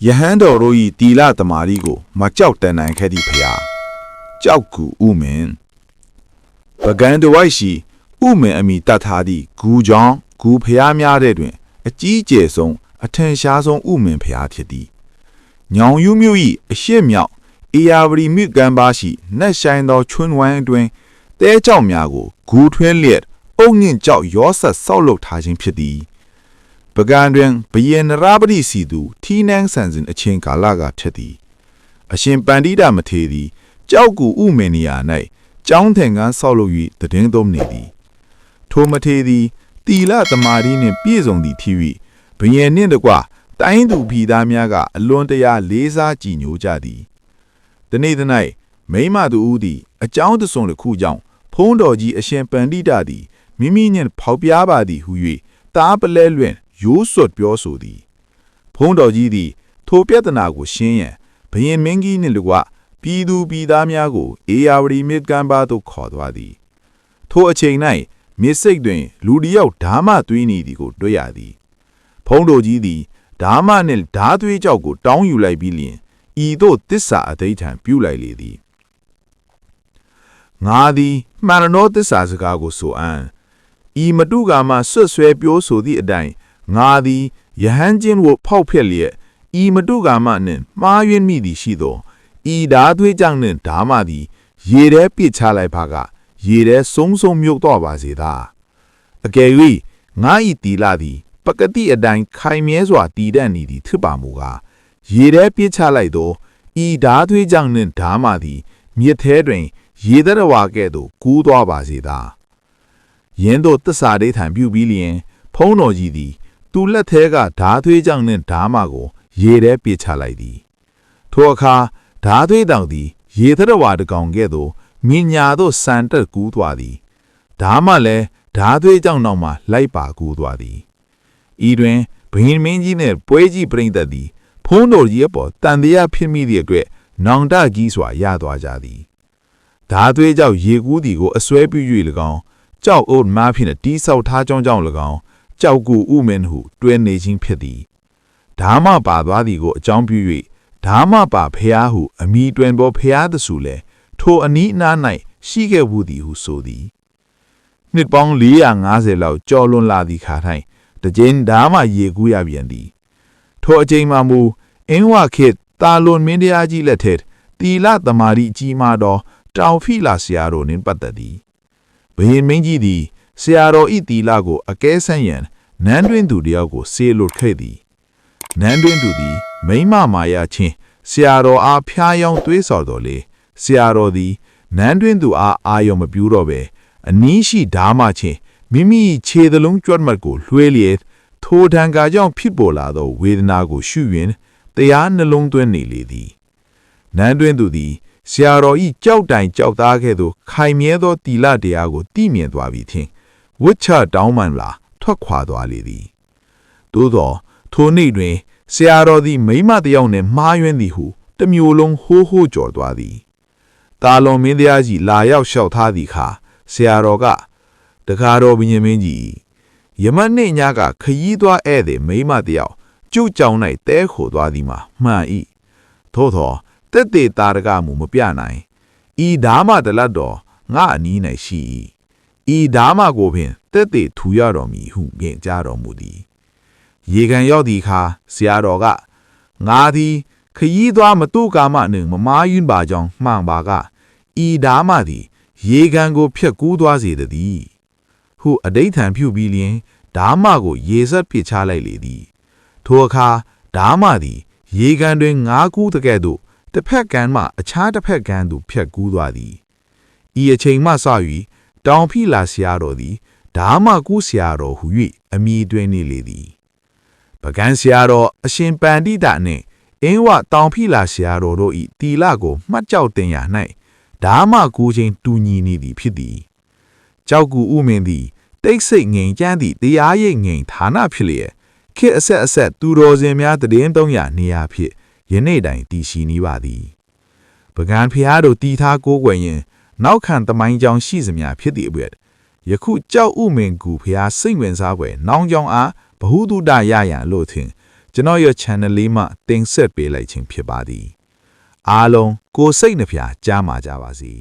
ယဟန်တော်တို့၏တီလသမารီကိုမကြောက်တန်နိုင်ခဲ့သည့်ဖျားကြောက်ကူဥမင်ပကံတဝိုက်ရှိဥမင်အမိတတ်ထားသည့်ဂူကြောင့်ဂူဖျားများတဲ့တွင်အကြီးကျယ်ဆုံးအထင်ရှားဆုံးဥမင်ဖျားဖြစ်သည်ညောင်ယူမျိုး၏အရှိမြောက်အေယာဝရီမြစ်ကမ်းပါရှိနက်ဆိုင်သောချွန်းဝမ်းအတွင်းတဲကြောက်များကိုဂူထွင်းလျက်အုံညင်ကြောက်ရောဆက်ဆောက်လုပ်ထားခြင်းဖြစ်သည်ပကံတွင်ဘယင်နရာပတိစီသူထီးနှန်းဆန်စဉ်အချင်းကာလကဖြစ်သည်အရှင်ပန္တိတာမထေရသည်ကြောက်ကူဥမင်နေရာ၌ကျောင်းထင်ကန်းဆောက်လုပ်၍တည်င်းသုံးနေသည်ထိုမထေရသည်တီလသမာဓိနှင့်ပြည့်စုံသည့်ထီ၍ဘယင်နှင့်တကွတိုင်းသူပြည်သားများကအလွန်တရာလေးစားကြည်ညိုကြသည်တနေ့၌မိမသူဦးသည်အကြောင်းတစုံတစ်ခုကြောင့်ဖုံးတော်ကြီးအရှင်ပန္တိတာသည်မိမိနှင့်ဖောက်ပြားပါသည်ဟု၍တားပလဲလွင့်ရိုးစွတ်ပြောဆိုသည်ဖုံးတော်ကြီးသည်ထိုပြဿနာကိုရှင်းရန်ဘယင်မင်းကြီးနှင့်တကွပြည်သူပြည်သားများကိုအေယာဝတီမြစ်ကမ်းပါသို့ခေါ်သွားသည်ထိုအချိန်၌မြစ်စိတ်တွင်လူတစ်ယောက်ဓာမသွေးနေသည်ကိုတွေ့ရသည်ဖုံးတော်ကြီးသည်ဓာမနှင့်ဓာသွေးကြောက်ကိုတောင်းယူလိုက်ပြီးလျှင်ဤသို့တစ္ဆာအဓိဋ္ဌံပြုလိုက်လေသည်ငါသည်မှန်တော်တစ္ဆာစကားကိုဆိုအံ့ဤမတုကာမှဆွတ်ဆွဲပြောဆိုသည့်အတိုင်းငါသည်ယဟန်ချင်းကိုဖောက်ဖျက်လျက်ဤမတုကာမှနှင့်မှားယွင်းမိသည်ရှိသောဤဓာသွေးကြောင့်နှင့်ဓာမသည်ရေထဲပစ်ချလိုက်ပါကရေထဲဆုံးဆုံးမြုပ်တော့ပါစေသာအကယ်၍ငါဤတီလာသည်ပကတိအတိုင်းခိုင်မြဲစွာတည်တတ်နေသည်ဖြစ်ပါမူကားရေထဲပစ်ချလိုက်သောဤဓာသွေးကြောင့်နှင့်ဓာမသည်မြစ်ထဲတွင်ရေသရဝါကဲ့သို့ကူးသွားပါစေသာယင်းတို့တစ္ဆာဒိဋ္ဌံပြုပြီးလျင်ဖုံးတော်ကြီးသည်သူလက်ထဲကဓာသွေးကြောင့်နှင့်ဓာမကိုရေထဲပစ်ချလိုက်သည်ထိုအခါဓာသွေးတောင်သည်ရေသရဝါတကောင်ကဲ့သို့မြင်ညာသို့စံတက်ကူးသွားသည်ဓာမလည်းဓာသွေးကြောင့်နောက်မှလိုက်ပါကူးသွားသည်ဤတွင်ဘုရင်မင်းကြီးနှင့်ပွဲကြီးပရိသတ်သည်ဖုံးတော်ကြီးအပေါ်တန်တရားဖြစ်မိသည့်အတွက်နောင်တကြီးစွာရသွားကြသည်ဓာသွေးကြောင့်ရေကူးသည်ကိုအစွဲပြု၍၎င်းကြောက်အိုးမားဖြင့်တီးဆောက်ထားကြောင်း၎င်းကြောက်ကူဥမင်ဟုတွဲနေခြင်းဖြစ်သည်ဓာမပါသွားသည်ကိုအကြောင်းပြု၍ဓာမပါဖျားဟုအမိတွင်ပေါ်ဖျားသစုလဲထိုအနီးအနား၌ရှိခဲ့ဘူးသည်ဟုဆိုသည်နှစ်ပေါင်း450လောက်ကြော်လွန်လာသည့်ခါ၌တကြိမ်ဓာမရေကူးရပြန်သည်ထိုအချိန်မှမူအင်းဝခေတ်တာလွန်မင်းတရားကြီးလက်ထက်တီလသမารီကြီးမားသောတောင်ဖီလာဆရာတော်နှင့်ပတ်သက်သည်ဘုရင်မင်းကြီးသည်ဆရာတော်ဤတီလကိုအကဲဆန်းရန်နန်းတွင်သူတယောက်ကိုစေလွတ်ခဲ့သည်နန်းတွင်သူသည်မိမမာယာချင်းဆရာတော်အားဖျားယောင်းသွေးဆော်တော်လေဆရာတော်သည်နန်းတွင်သူအားအာရုံမပြူတော့ပဲအနီးရှိဓာမချင်းမိမိခြေသလုံးကြွတ်မှတ်ကိုလွှဲလျက်ထိုဒဏ်ကာကြောင့်ဖြစ်ပေါ်လာသောဝေဒနာကိုရှုရင်တရားနှလုံးသွင်းနေလေသည်နန်းတွင်သူသည်ဆရာတော်ဤကြောက်တိုင်ကြောက်သားကဲ့သို့ခိုင်မြဲသောတီလတရားကိုသိမြင်သွားပြီထင်ဝတ်ချတောင်းပန်လာထွက်ခွာသွားလေသည်သို့သောထိုနေ့တွင်ဆရာတော်သည်မိမတယောက်နှင့်မှားယွင်းသည်ဟုတမျိုးလုံးဟိုးဟိုးကြော်သွားသည်တာလွန်မင်းတရားကြီးလာရောက်လျှောက်ထားသည်ခါဆရာတော်ကတကားတော်ဘုရင်မင်းကြီးယမနေ့ညကခရီးသွားဧည့်သည်မိမတယောက်ကျုပ်ကြောင်၌တဲခိုသွားသည်မှာမှန်၏သို့သောတက်တေတာရကမူမပြနိုင်ဤဓာမတလတ်တော်ငါအနီး၌ရှိ၏ဤဓာမကိုပင်တက်တေထူရတော်မူဟုမြင်ကြတော်မူသည်ရေကန်ရောက်သည့်အခါဆရာတော်ကငါသည်ခရီးသွားမတုကာမနှင့်မမားယွန်းပါကြောင်းမှန်ပါကဤဓာမသည်ရေကန်ကိုဖျက်ကူးသွားစေသည်ဟုအဓိဋ္ဌံပြုပြီးလျင်ဓာမကိုရေဆက်ပစ်ချလိုက်လေသည်ထိုအခါဓာမသည်ရေကန်တွင်ငါးကူးတကဲ့သို့တစ်ဖက်ကမ်းမှအခြားတစ်ဖက်ကမ်းသို့ဖျက်ကူးသွားသည်ဤအချိန်မှစ၍တောင်ဖီလာဆရာတော်သည်ဓာမကူးဆရာတော်ဟု၍အမည်တွင်နေလေသည်ပကံဆရာတော်အရှင်ပန္တိတာနှင့်အင်းဝတောင်ဖီလာဆရာတော်တို့၏တီလကိုမှတ်ကြောက်တင်ရာ၌ဓာမကူးခြင်းတူညီနေသည်ဖြစ်သည်ကြောက်ကူဥမင်သည်တိတ်ဆိတ်ငြိမ်ချမ်းသည့်တရားရိပ်ငြိမ်ဌာနဖြစ်လျက်ခေတ်အဆက်အဆက်သူတော်စင်များတည်င်း300နေရာဖြစ်ယနေ့တိုင်တည်ရှိနေပါသည်ပကံဖျားတို့တီထားကိုးကွယ်ရင်နောက်ခံသမိုင်းကြောင်ရှိစမြဖြစ်သည့်အတွက်ယခုကြောက်ဥမင်ကူဖျားစိတ်ဝင်စားပွဲနောင်ကြောင်အားဘဟုတုတရရန်လို့ထင် ကျွန်တော်ရဲ့ channel လေးမှာတင်ဆက်ပေးလိုက်ခြင်းဖြစ်ပါသည်အားလုံးကိုယ်စိတ်နှဖျားကြားမှာကြပါစေ